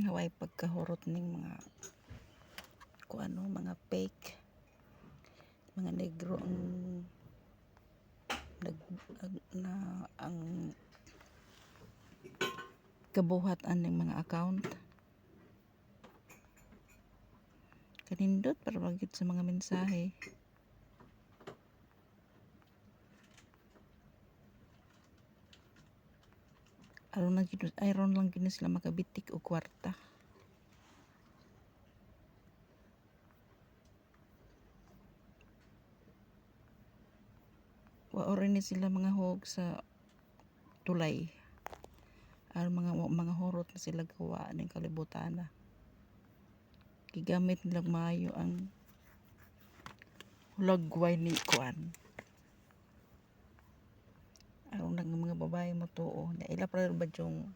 Way pagkahurot ning mga mga fake, mga negro ang ang kabuhat aning mga account. Kanindot para magit sa mga mensahe. Aron lang gid sila makabitik og kwarta. Wa rin ni sila mga hog sa tulay. Aron mga horot na sila gawa ning kalibutan na. Gigamit nila maayo ang lagway ni kuan. Aron lang mga babae matuo na ila para ba yung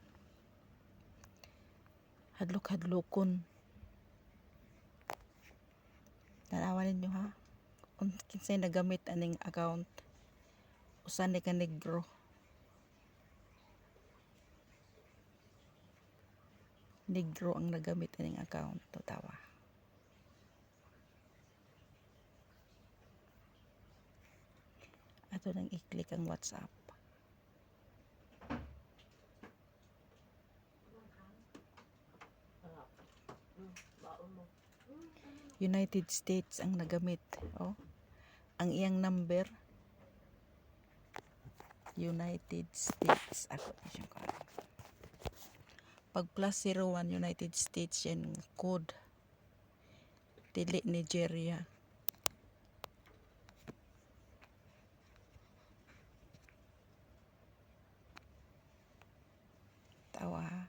hadlok-hadlokon. Tanawan ninyo ha. Kung kinsay nagamit aning account, usan ni ka negro. Negro ang nagamit aning account. Tawa. Ato nang i-click ang WhatsApp. United States ang nagamit. Oh. Ang iyang number United States. Ako na siyang karon. Pag +01 United States yan code. Dili Nigeria. Tawa ha.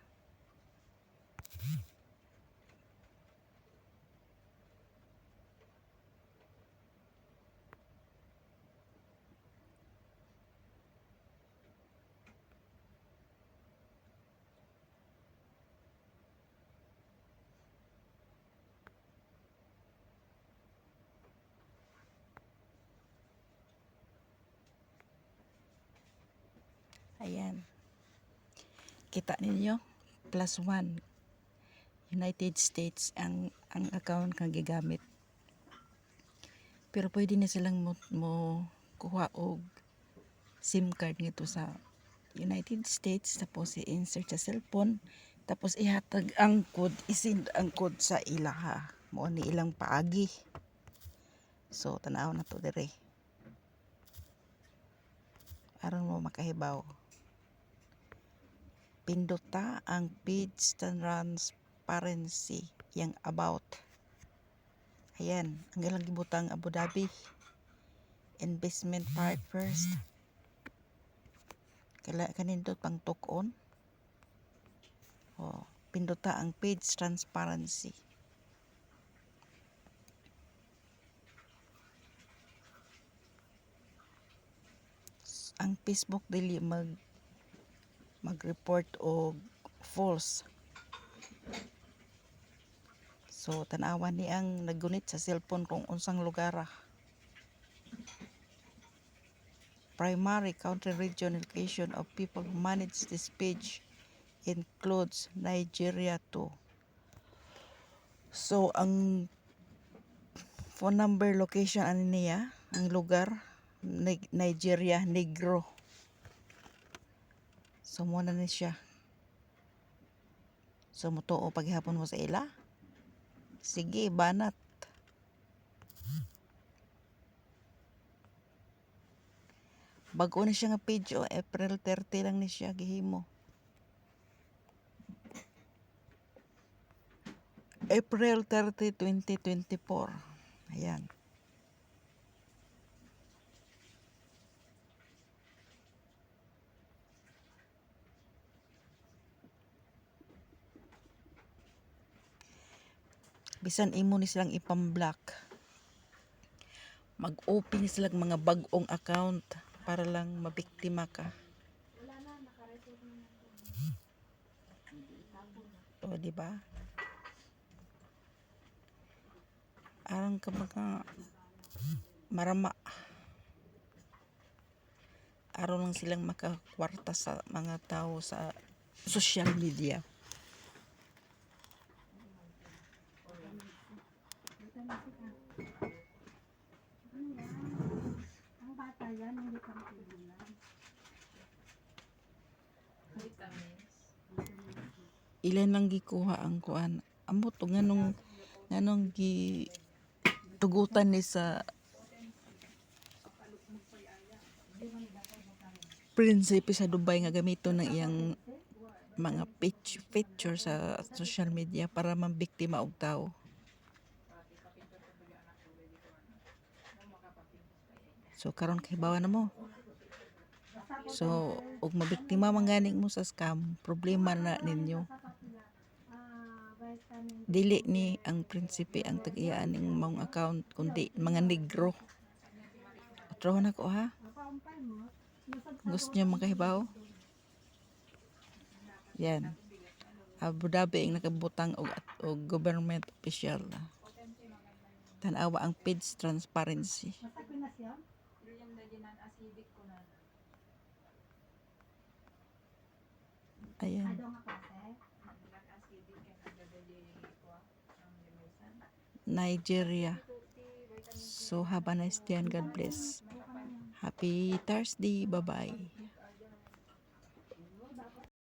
Ayan. Kita ninyo? +1 United States ang account kang gigamit. Pero pwede na silang mo kuha og SIM card nito sa United States, tapos i-insert sa cellphone, tapos ihatag ang code, isend ang code sa ilaha. Mo ni ilang paagi. So tanaw na to dire. Aron mo makahibaw. Pinduta ang page transparency yang about. Ayan, ang ilang gibutang Abu Dhabi. Investment part first. Kanindot pang took-on. Oh, pinduta ang page transparency. Ang Facebook dili mag-report og false. So tanawan ni ang naggunit sa cellphone kung unsang lugar. Primary country region location of people who manage this page includes Nigeria too. So ang phone number location ani niya, ang lugar Nigeria Negro. So mo na ni siya. So mutuo paghapon mo sa ila. Sige, banat. Bago na siya nga page April 30 lang ni siya gihimo. April 30, 2024. Ayan. Bisan imo ni silang ipam-block. Mag-open ni silang mga bag-ong account para lang mabiktima ka. O, di ba? Arang ka mga marama. Aron lang silang makakwarta sa mga tao sa social media. ilan lang gikuha ang kuan. Amo to nganong gi tugutan ni sa prinsipe sa Dubai nga gamiton ng iyang mga picture sa social media para mambiktima og tao. So karon kay bawa na mo. So og mabiktima man gani mo sa scam, problema na ninyo. Dili ni ang prinsipe ang tag-iyaan ning mong account kundi mga negro. Otro na ko ha. Gusto niyo makahibaw? Yan. Abu Dhabi ang nakabutang og government official. Tanawa ang page transparency. Ayan. Nigeria. So have a nice day and God bless. Happy Thursday. Bye-bye.